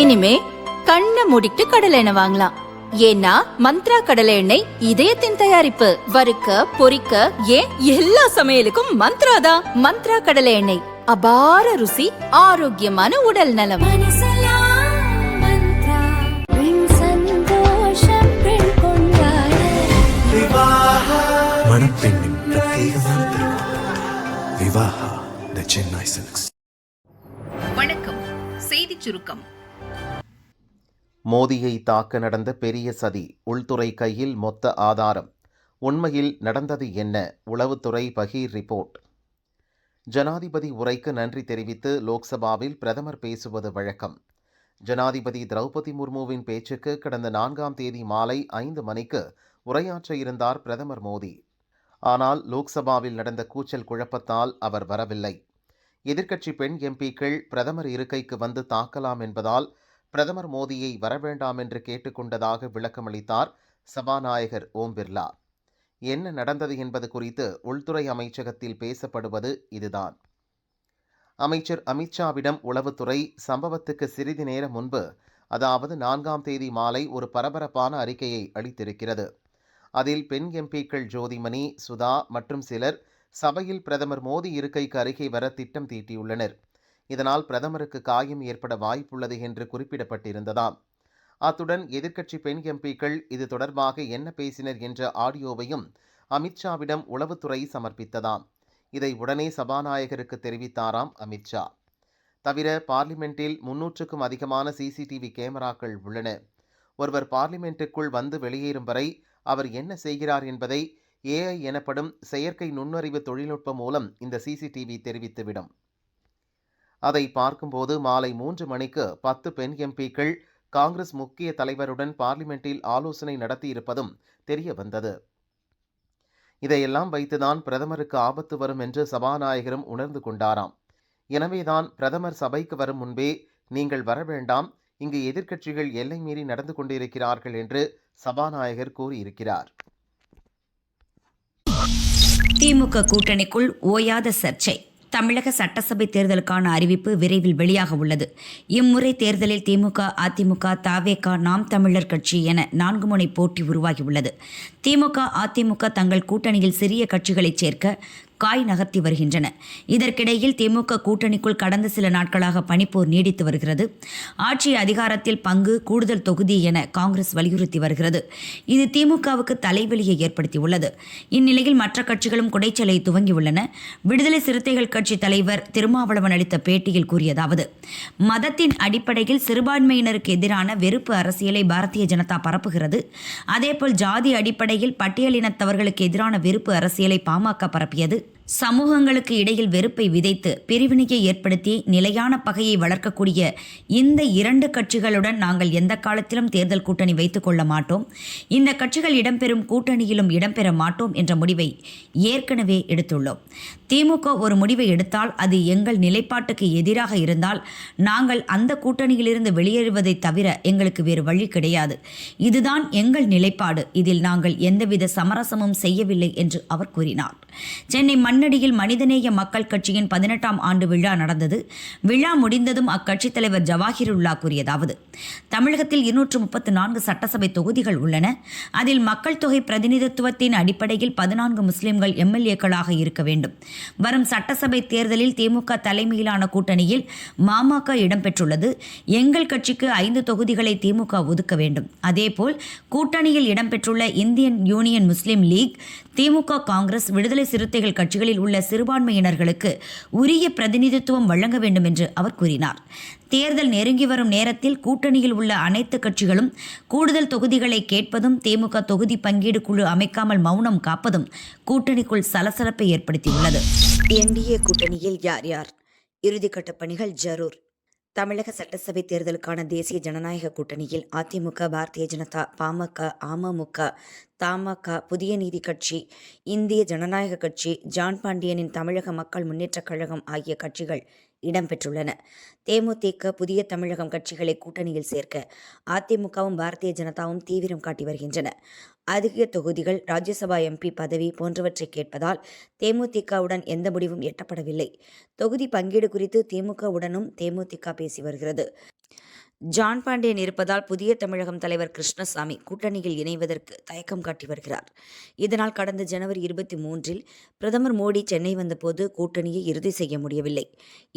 இனிமே கண்ணை மூடிட்டு கடலை எண்ணெய் வாங்கலாம். ஏன்னா மந்த்ரா கடலை எண்ணெய் இதயத்தின் தயாரிப்பு. வறுக்க பொரிக்க ஏன் எல்லா சமையலுக்கும் மந்த்ரா தான். மந்த்ரா கடலை எண்ணெய், அபார ருசி, ஆரோக்கியமான உடல் நலம். மணப்பெண்ணின் பிரத்யேகமான திருமணம் விவாஹா தி சென்னை சில்க்ஸ். வணக்கம். செய்திச் சுருக்கம். மோடியை தாக்க நடந்த பெரிய சதி, உள்துறை கையில் மொத்த ஆதாரம். உண்மையில் நடந்தது என்ன? உளவுத்துறை பகீர் ரிப்போர்ட். ஜனாதிபதி உரைக்கு நன்றி தெரிவித்து லோக்சபாவில் பிரதமர் பேசுவது வழக்கம். ஜனாதிபதி திரௌபதி முர்முவின் பேச்சுக்கு கடந்த 4ஆம் தேதி மாலை 5 மணிக்கு உரையாற்ற இருந்தார் பிரதமர் மோடி. ஆனால் லோக்சபாவில் நடந்த கூச்சல் குழப்பத்தால் அவர் வரவில்லை. எதிர்க்கட்சி பெண் எம்பிக்கள் பிரதமர் இருக்கைக்கு வந்து தாக்கலாம் என்பதால் பிரதமர் மோடியை வரவேண்டாம் என்று கேட்டுக்கொண்டதாக விளக்கமளித்தார் சபாநாயகர் ஓம் பிர்லா. என்ன நடந்தது என்பது குறித்து உள்துறை அமைச்சகத்தில் பேசப்படுவது இதுதான். அமைச்சர் அமித்ஷாவிடம் உளவுத்துறை சம்பவத்துக்கு சிறிது நேரம் முன்பு, அதாவது 4ஆம் தேதி மாலை ஒரு பரபரப்பான அறிக்கையை அளித்திருக்கிறது. அதில் பெண் எம்பிக்கள் ஜோதிமணி, சுதா மற்றும் சிலர் சபையில் பிரதமர் மோடி இருக்கைக்கு அருகே வர திட்டம் தீட்டியுள்ளனர். இதனால் பிரதமருக்கு காயம் ஏற்பட வாய்ப்புள்ளது என்று குறிப்பிடப்பட்டிருந்ததாம். அத்துடன் எதிர்க்கட்சி பெண் எம்பிக்கள் இது தொடர்பாக என்ன பேசினர் என்ற ஆடியோவையும் அமித்ஷாவிடம் உளவுத்துறை சமர்ப்பித்ததாம். இதை உடனே சபாநாயகருக்கு தெரிவித்தாராம் அமித்ஷா. தவிர பார்லிமெண்டில் 300க்கும் அதிகமான சிசிடிவி கேமராக்கள் உள்ளன. ஒருவர் பார்லிமெண்ட்டுக்குள் வந்து வெளியேறும் வரை அவர் என்ன செய்கிறார் என்பதை AI எனப்படும் செயற்கை நுண்ணறிவு தொழில்நுட்பம் மூலம் இந்த சிசிடிவி தெரிவித்துவிடும். அதை பார்க்கும்போது மாலை 3 மணிக்கு 10 பெண் எம்பிக்கள் காங்கிரஸ் முக்கிய தலைவருடன் பார்லிமெண்டில் ஆலோசனை நடத்தியிருப்பதும் தெரிய வந்தது. இதையெல்லாம் வைத்துதான் பிரதமருக்கு ஆபத்து வரும் என்று சபாநாயகரும் உணர்ந்து கொண்டாராம். எனவேதான் பிரதமர் சபைக்கு வரும் முன்பே நீங்கள் வர வேண்டாம், இங்கு எதிர்க்கட்சிகள் எல்லை மீறி நடந்து கொண்டிருக்கிறார்கள் என்று சபாநாயகர் கூறியிருக்கிறார். திமுக கூட்டணிக்குள் ஓயாத சர்ச்சை. தமிழக சட்டசபை தேர்தலுக்கான அறிவிப்பு விரைவில் வெளியாக உள்ளது. இம்முறை தேர்தலில் திமுக, அதிமுக, தவேக, நாம் தமிழர் கட்சி என 4 முனை போட்டி உருவாகியுள்ளது. திமுக, அதிமுக தங்கள் கூட்டணியில் சிறிய கட்சிகளைச் சேர்க்க காய் நகர்த்தி வருகின்றன. இதற்கிடையில் திமுக கூட்டணிக்குள் கடந்த சில நாட்களாக பனிப்போர் நீடித்து வருகிறது. ஆட்சி அதிகாரத்தில் பங்கு, கூடுதல் தொகுதி என காங்கிரஸ் வலியுறுத்தி வருகிறது. இது திமுகவுக்கு தலைவலியை ஏற்படுத்தியுள்ளது. இந்நிலையில் மற்ற கட்சிகளும் குடைச்சலை துவங்கியுள்ளன. விடுதலை சிறுத்தைகள் கட்சி தலைவர் திருமாவளவன் அளித்த பேட்டியில் கூறியதாவது: மதத்தின் அடிப்படையில் சிறுபான்மையினருக்கு எதிரான வெறுப்பு அரசியலை பாரதிய ஜனதா பரப்புகிறது. அதேபோல் ஜாதி அடிப்படையில் பட்டியலினத்தவர்களுக்கு எதிரான வெறுப்பு அரசியலை பாமக பரப்பியது. சமூகங்களுக்கு இடையில் வெறுப்பை விதைத்து பிரிவினையை ஏற்படுத்தி நிலையான பகையை வளர்க்கக்கூடிய இந்த 2 கட்சிகளுடன் நாங்கள் எந்த காலத்திலும் தேர்தல் கூட்டணி வைத்துக் கொள்ள மாட்டோம். இந்த கட்சிகள் இடம்பெறும் கூட்டணியிலும் இடம்பெற மாட்டோம் என்ற முடிவை ஏற்கனவே எடுத்துள்ளோம். திமுக ஒரு முடிவை எடுத்தால் அது எங்கள் நிலைப்பாட்டுக்கு எதிராக இருந்தால் நாங்கள் அந்த கூட்டணியிலிருந்து வெளியேறுவதை தவிர எங்களுக்கு வேறு வழி கிடையாது. இதுதான் எங்கள் நிலைப்பாடு. இதில் நாங்கள் எந்தவித சமரசமும் செய்யவில்லை என்று அவர் கூறினார். சென்னை மண்ணடியில் மனிதநேய மக்கள் கட்சியின் 18ஆம் ஆண்டு விழா நடந்தது. விழா முடிந்ததும் அக்கட்சித் தலைவர் ஜவாஹிருல்லா கூறியதாவது: தமிழகத்தில் 234 சட்டசபை தொகுதிகள் உள்ளன. அதில் மக்கள் தொகை பிரதிநிதித்துவத்தின் அடிப்படையில் 14 முஸ்லிம்கள் MLA-க்களாக இருக்க வேண்டும். வரும் சட்டசபை தேர்தலில் திமுக தலைமையிலான கூட்டணியில் மாமக இடம்பெற்றுள்ளது. எங்கள் கட்சிக்கு 5 தொகுதிகளை திமுக ஒதுக்க வேண்டும். அதேபோல் கூட்டணியில் இடம்பெற்றுள்ள இந்தியன் யூனியன் முஸ்லிம் லீக், திமுக, காங்கிரஸ், விடுதலை சிறுத்தைகள் கட்சிகளில் உள்ள சிறுபான்மையினர்களுக்கு உரிய பிரதிநிதித்துவம் வழங்க வேண்டும் என்று அவர் கூறினார். தேர்தல் நெருங்கி வரும் நேரத்தில் கூட்டணியில் உள்ள அனைத்து கட்சிகளும் கூடுதல் தொகுதிகளை கேட்பதும், திமுக தொகுதி பங்கீடு குழு அமைக்காமல் மௌனம் காப்பதும் கூட்டணிக்குள் சலசலப்பை ஏற்படுத்தியுள்ளது. NDA கூட்டணியில் யார் யார்? இறுதிக்கட்ட பணிகள் ஜரூர். தமிழக சட்டசபை தேர்தலுக்கான தேசிய ஜனநாயக கூட்டணியில் அதிமுக, பாரதிய ஜனதா, பாமக, அமமுக, தமாக, புதிய நீதி கட்சி, இந்திய ஜனநாயக கட்சி, ஜான் பாண்டியனின் தமிழக மக்கள் முன்னேற்றக் கழகம் ஆகிய கட்சிகள் இடம்பெற்றுள்ளன. தேமுதிக, புதிய தமிழகம் கட்சிகளை கூட்டணியில் சேர்க்க அதிமுகவும் பாரதிய ஜனதாவும் தீவிரம் காட்டி வருகின்றன. அதிக தொகுதிகள், ராஜ்யசபா MP பதவி போன்றவற்றை கேட்பதால் தேமுதிகவுடன் எந்த முடிவும் எட்டப்படவில்லை. தொகுதி பங்கீடு குறித்து திமுகவுடனும் தேமுதிக பேசி வருகிறது. ஜான் பாண்டியன் இருப்பதால் புதிய தமிழகம் தலைவர் கிருஷ்ணசாமி கூட்டணியில் இணைவதற்கு தயக்கம் காட்டி வருகிறார். இதனால் கடந்த ஜனவரி 23 பிரதமர் மோடி சென்னை வந்தபோது கூட்டணியை இறுதி செய்ய முடியவில்லை.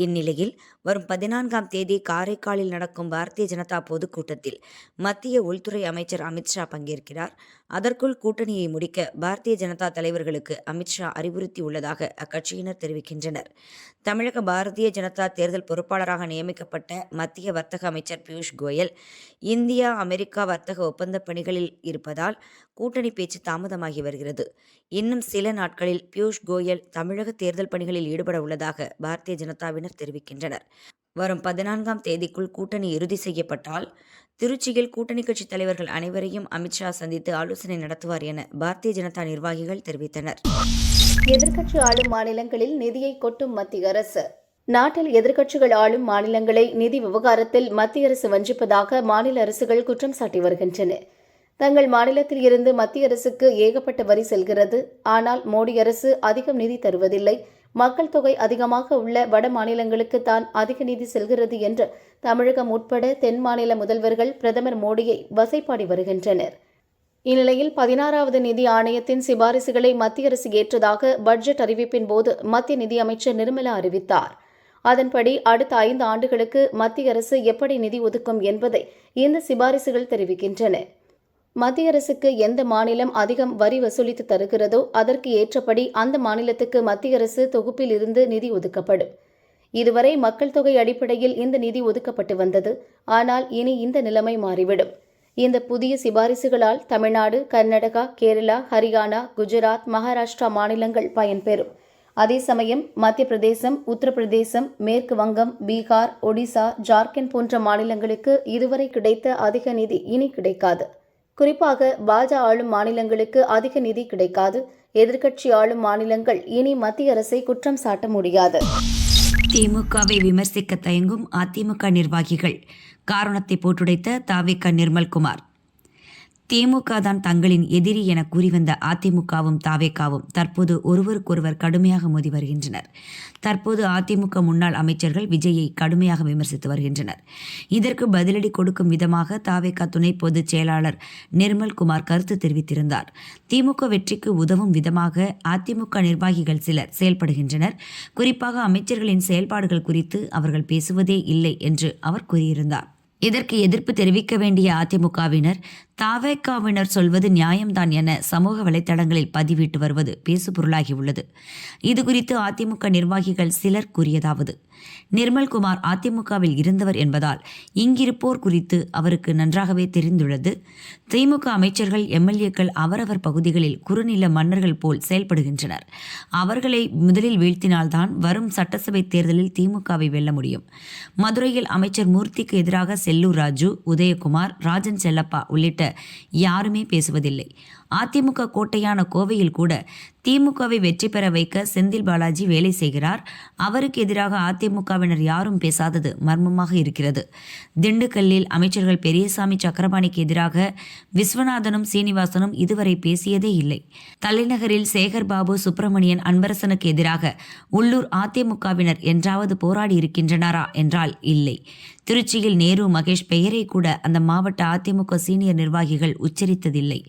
இந்நிலையில் வரும் 14ஆம் தேதி காரைக்காலில் நடக்கும் பாரதிய ஜனதா பொதுக்கூட்டத்தில் மத்திய உள்துறை அமைச்சர் அமித்ஷா பங்கேற்கிறார். அதற்குள் கூட்டணியை முடிக்க பாரதிய ஜனதா தலைவர்களுக்கு அமித்ஷா அறிவுறுத்தியுள்ளதாக அக்கட்சியினர் தெரிவிக்கின்றனர். தமிழக பாரதிய ஜனதா தேர்தல் பொறுப்பாளராக நியமிக்கப்பட்ட மத்திய வர்த்தக அமைச்சர் பியூஷ் கோயல் இந்தியா அமெரிக்கா வர்த்தக ஒப்பந்த பணிகளில் இருப்பதால் கூட்டணி பேச்சு தாமதமாகி வருகிறது. இன்னும் சில நாட்களில் பியூஷ் கோயல் தமிழக தேர்தல் பணிகளில் ஈடுபட உள்ளதாக பாரதிய ஜனதாவினர் தெரிவிக்கின்றனர். வரும் 14ஆம் தேதிக்குள் கூட்டணி இறுதி செய்யப்பட்டால் திருச்சியில் கூட்டணி கட்சி தலைவர்கள் அனைவரையும் அமித்ஷா சந்தித்து ஆலோசனை நடத்துவார் என பாரதிய ஜனதா நிர்வாகிகள் தெரிவித்தனர். எதிர்க்கட்சி ஆளும் மாநிலங்களில் நிதியை கொட்டும் மத்திய அரசு. நாட்டில் எதிர்க்கட்சிகள் ஆளும் மாநிலங்களை நிதி விவகாரத்தில் மத்திய அரசு வஞ்சிப்பதாக மாநில அரசுகள் குற்றம் சாட்டி வருகின்றன. தங்கள் மாநிலத்தில் இருந்து மத்திய அரசுக்கு ஏகப்பட்ட வரி செல்கிறது. ஆனால் மோடி அரசு அதிகம் நிதி தருவதில்லை. மக்கள் தொகை அதிகமாக உள்ள வட மாநிலங்களுக்கு தான் அதிக நிதி செல்கிறது என்று தமிழகம் உட்பட தென் மாநில முதல்வர்கள் பிரதமர் மோடியை வசைபாடி வருகின்றனர். இந்நிலையில் 16வது நிதி ஆணையத்தின் சிபாரிசுகளை மத்திய அரசு ஏற்றதாக பட்ஜெட் அறிவிப்பின் போது மத்திய நிதியமைச்சர் நிர்மலா அறிவித்தார். அதன்படி அடுத்த 5 ஆண்டுகளுக்கு மத்திய அரசு எப்படி நிதி ஒதுக்கும் என்பதை இந்த சிபாரிசுகள் தெரிவிக்கின்றன. மத்திய அரசுக்கு எந்த மாநிலம் அதிகம் வரி வசூலித்து தருகிறதோ அதற்கு ஏற்றபடி அந்த மாநிலத்துக்கு மத்திய அரசு தொகுப்பில் இருந்து நிதி ஒதுக்கப்படும். இதுவரை மக்கள் தொகை அடிப்படையில் இந்த நிதி ஒதுக்கப்பட்டு வந்தது. ஆனால் இனி இந்த நிலைமை மாறிவிடும். இந்த புதிய சிபாரிசுகளால் தமிழ்நாடு, கர்நாடகா, கேரளா, ஹரியானா, குஜராத், மகாராஷ்டிரா மாநிலங்கள் பயன்பெறும். அதே சமயம் மத்திய பிரதேசம், உத்தரப்பிரதேசம், மேற்கு வங்கம், பீகார், ஒடிசா, ஜார்க்கண்ட் போன்ற மாநிலங்களுக்கு இதுவரை கிடைத்த அதிக நிதி இனி கிடைக்காது. குறிப்பாக பாஜ ஆளும் மாநிலங்களுக்கு அதிக நிதி கிடைக்காது. எதிர்க்கட்சி ஆளும் மாநிலங்கள் இனி மத்திய அரசை குற்றம் சாட்ட முடியாது. திமுகவை விமர்சிக்க தயங்கும் அதிமுக நிர்வாகிகள் காரணத்தை போட்டுடைத்த தாவேக நிர்மல்குமார். திமுக தான் தங்களின் எதிரி என கூறி வந்த அதிமுகவும் தாவேகாவும் தற்போது ஒருவருக்கொருவர் கடுமையாக மோதி வருகின்றனர். தற்போது அதிமுக முன்னாள் அமைச்சர்கள் விஜயை கடுமையாக விமர்சித்து வருகின்றனர். இதற்கு பதிலடி கொடுக்கும் விதமாக தாவேகா துணை பொதுச் செயலாளர் நிர்மல்குமார் கருத்து தெரிவித்திருந்தார். திமுக வெற்றிக்கு உதவும் விதமாக அதிமுக நிர்வாகிகள் சிலர் செயல்படுகின்றனர். குறிப்பாக அமைச்சர்களின் செயல்பாடுகள் குறித்து அவர்கள் பேசுவதே இல்லை என்று அவர் கூறியிருந்தார். இதற்கு எதிர்ப்பு தெரிவிக்க வேண்டிய அதிமுகவினர் தாவேகாவினர் சொல்வது நியாயம்தான் என சமூக வலைதளங்களில் பதிவிட்டு வருவது பேசுபொருளாகியுள்ளது. இதுகுறித்து அதிமுக நிர்வாகிகள் சிலர் கூறியதாவது: நிர்மல்குமார் அதிமுகவில் இருந்தவர் என்பதால் இங்கிருப்போர் குறித்து அவருக்கு நன்றாகவே தெரிந்துள்ளது. திமுக அமைச்சர்கள், எம்எல்ஏக்கள் அவரவர் பகுதிகளில் குறுநில மன்னர்கள் போல் செயல்படுகின்றனர். அவர்களை முதலில் வீழ்த்தினால்தான் வரும் சட்டசபை தேர்தலில் திமுகவை வெல்ல முடியும். மதுரையில் அமைச்சர் மூர்த்திக்கு எதிராக செல்லூர் ராஜு, உதயகுமார், ராஜன் செல்லப்பா உள்ளிட்ட யாருமே பேசுவதில்லை. அதிமுக கோட்டையான கோவையில் கூட திமுகவை வெற்றி பெற வைக்க செந்தில் பாலாஜி வேலை செய்கிறார். அவருக்கு எதிராக அதிமுகவினர் யாரும் பேசாதது மர்மமாக இருக்கிறது. திண்டுக்கல்லில் அமைச்சர்கள் பெரியசாமி, சக்கரபாணிக்கு எதிராக விஸ்வநாதனும் சீனிவாசனும் இதுவரை பேசியதே இல்லை. தலைநகரில் சேகர்பாபு, சுப்பிரமணியன், அன்பரசனுக்கு எதிராக உள்ளூர் அதிமுகவினர் என்றாவது போராடி இருக்கின்றனரா என்றால் இல்லை. திருச்சியில் நேரு, மகேஷ் பெயரை கூட அந்த மாவட்ட அதிமுக சீனியர் நிர்வாகிகள் உச்சரித்ததில்லை.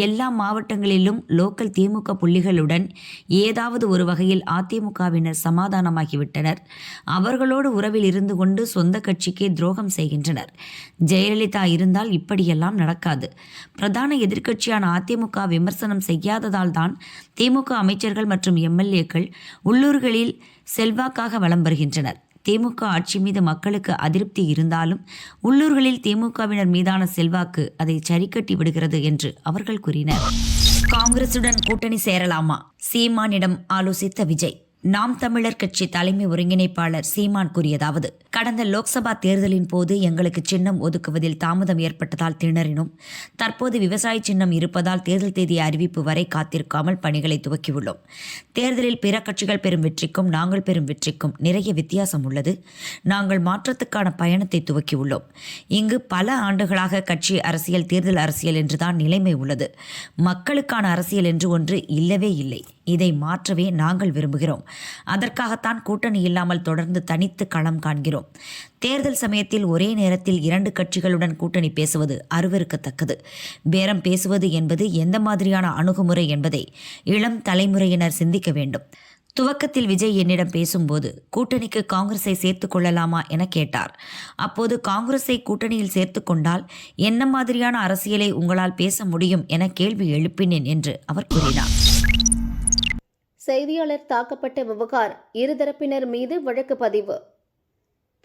எல்லா மாவட்டங்களிலும் லோக்கல் திமுக புள்ளிகளுடன் ஏதாவது ஒரு வகையில் அதிமுகவினர் சமாதானமாகிவிட்டனர். அவர்களோடு உறவில் இருந்து கொண்டு சொந்த கட்சிக்கே துரோகம் செய்கின்றனர். ஜெயலலிதா இருந்தால் இப்படியெல்லாம் நடக்காது. பிரதான எதிர்க்கட்சியான அதிமுக விமர்சனம் செய்யாததால் தான் திமுக அமைச்சர்கள் மற்றும் எம்எல்ஏக்கள் உள்ளூர்களில் செல்வாக்காக வலம் வருகின்றனர். திமுக ஆட்சி மீது மக்களுக்கு அதிருப்தி இருந்தாலும் உள்ளூர்களில் திமுகவினர் மீதான செல்வாக்கு அதை சரிக்கட்டி விடுகிறது என்று அவர்கள் கூறினர். காங்கிரசுடன் கூட்டணி சேரலாமா? சீமானிடம் ஆலோசித்த விஜய். நாம் தமிழர் கட்சி தலைமை ஒருங்கிணைப்பாளர் சீமான் கூறியதாவது: கடந்த லோக்சபா தேர்தலின் போது எங்களுக்கு சின்னம் ஒதுக்குவதில் தாமதம் ஏற்பட்டதால் திணறினோம். தற்போது விவசாய சின்னம் இருப்பதால் தேர்தல் தேதி அறிவிப்பு வரை காத்திருக்காமல் பணிகளை துவக்கியுள்ளோம். தேர்தலில் பிற கட்சிகள் பெறும் வெற்றிக்கும் நாங்கள் பெறும் வெற்றிக்கும் நிறைய வித்தியாசம் உள்ளது. நாங்கள் மாற்றத்துக்கான பயணத்தை துவக்கியுள்ளோம். இங்கு பல ஆண்டுகளாக கட்சி அரசியல், தேர்தல் அரசியல் என்றுதான் நிலைமை உள்ளது. மக்களுக்கான அரசியல் என்று ஒன்று இல்லவே இல்லை. இதை மாற்றவே நாங்கள் விரும்புகிறோம். அதற்காகத்தான் கூட்டணி இல்லாமல் தொடர்ந்து தனித்து களம் காண்கிறோம். தேர்தல் சமயத்தில் ஒரே நேரத்தில் 2 கட்சிகளுடன் கூட்டணி பேசுவது அருவருக்கத்தக்கது. பேரம் பேசுவது என்பது எந்த மாதிரியான அணுகுமுறை என்பதை இளம் தலைமுறையினர் சிந்திக்க வேண்டும். துவக்கத்தில் விஜய் என்னிடம் பேசும்போது கூட்டணிக்கு காங்கிரஸை சேர்த்துக் கொள்ளலாமா என கேட்டார். அப்போது காங்கிரஸை கூட்டணியில் சேர்த்து கொண்டால் என்ன மாதிரியான அரசியலை உங்களால் பேச முடியும் என கேள்வி எழுப்பினேன் என்று அவர் கூறினார். செய்தியாளர் தாக்கப்பட்ட விவகாரம், இருதரப்பினர் மீது வழக்கு பதிவு.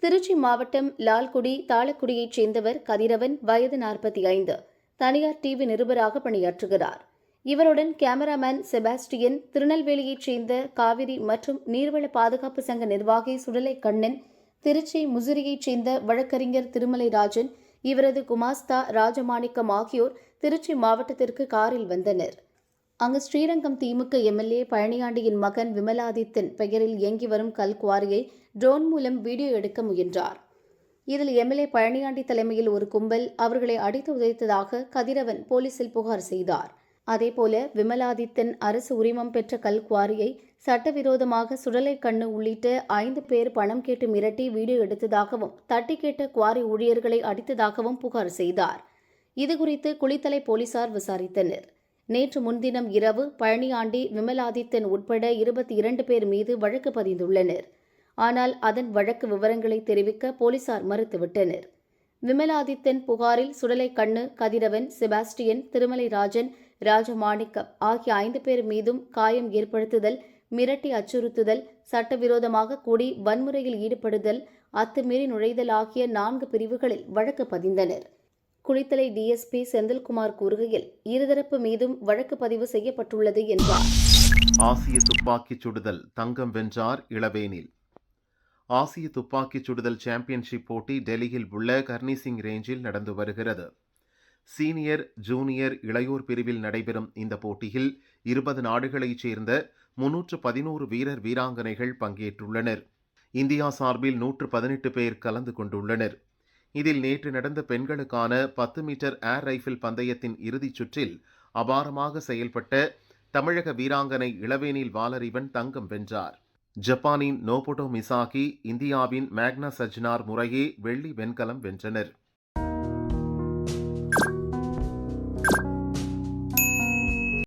திருச்சி மாவட்டம் லால்குடி தாளக்குடியைச் சேர்ந்தவர் கதிரவன், வயது 45, தனியார் டிவி நிருபராக பணியாற்றுகிறார். இவருடன் கேமராமேன் செபாஸ்டியன், திருநெல்வேலியைச் சேர்ந்த காவிரி மற்றும் நீர்வள பாதுகாப்பு சங்க நிர்வாகி சுடலை கண்ணன், திருச்சி முசிறியைச் சேர்ந்த வழக்கறிஞர் திருமலை ராஜன், இவரது குமாஸ்தா ராஜமாணிக்கம் ஆகியோர் திருச்சி மாவட்டத்திற்கு காரில் வந்தனர். அங்கு ஸ்ரீரங்கம் திமுக எம்எல்ஏ பழனியாண்டியின் மகன் விமலாதித்தன் பெயரில் இயங்கி வரும் கல்குவாரியை ட்ரோன் மூலம் வீடியோ எடுக்க முயன்றார். இதில் எம்எல்ஏ பழனியாண்டி தலைமையில் ஒரு கும்பல் அவர்களை அடித்து உதைத்ததாக கதிரவன் போலீசில் புகார் செய்தார். அதேபோல விமலாதித்தன் அரசு உரிமம் பெற்ற கல்குவாரியை சட்டவிரோதமாக சுடலை கண்ணு உள்ளிட்ட 5 பேர் பணம் கேட்டு மிரட்டி வீடியோ எடுத்ததாகவும் தட்டி கேட்ட குவாரி ஊழியர்களை அடித்ததாகவும் புகார் செய்தார். இதுகுறித்து குளித்தலை போலீசார் விசாரித்தனர். நேற்று முன்தினம் இரவு பழனியாண்டி, விமலாதித்தன் உட்பட 22 பேர் மீது வழக்கு பதிந்துள்ளனர். ஆனால் அதன் வழக்கு விவரங்களை தெரிவிக்க போலீசார் மறுத்துவிட்டனர். விமலாதித்தன் புகாரில் சுடலை கண்ணு, கதிரவன், செபாஸ்டியன், திருமலை ராஜன், ராஜமாணிக்கம் ஆகிய 5 பேர் மீதும் காயம் ஏற்படுத்துதல், மிரட்டி அச்சுறுத்துதல், சட்டவிரோதமாக கூடி வன்முறையில் ஈடுபடுதல், அத்துமீறி நுழைதல் ஆகிய 4 பிரிவுகளில் வழக்கு பதிந்தனர். குளித்தலை டிஎஸ்பி செந்தில்குமார் கூறுகையில், இருதரப்பு மீதும் வழக்கு பதிவு செய்யப்பட்டுள்ளது என்றார். ஆசிய துப்பாக்கிச் சுடுதல் தங்கம் வென்றார் இளவேனில். ஆசிய துப்பாக்கிச் சுடுதல் சாம்பியன்ஷிப் போட்டி டெல்லியில் உள்ள கர்னிசிங் ரேஞ்சில் நடந்து வருகிறது. சீனியர், ஜூனியர், இளையோர் பிரிவில் நடைபெறும் இந்த போட்டியில் 20 நாடுகளைச் சேர்ந்த 311 வீரர் வீராங்கனைகள் பங்கேற்றுள்ளனர். இந்தியா சார்பில் 118 பேர் கலந்து கொண்டுள்ளனர். இதில் நேற்று நடந்த பெண்களுக்கான 10 மீட்டர் ஏர் ரைஃபிள் பந்தயத்தின் இறுதிச் சுற்றில் அபாரமாக செயல்பட்ட தமிழக வீராங்கனை இளவேனில் வாலறிவன் தங்கம் வென்றார். ஜப்பானின் நோபோட்டோ மிசாகி, இந்தியாவின் மேக்னா சஜ்னார் முறையே வெள்ளி, வெண்கலம் வென்றனர்.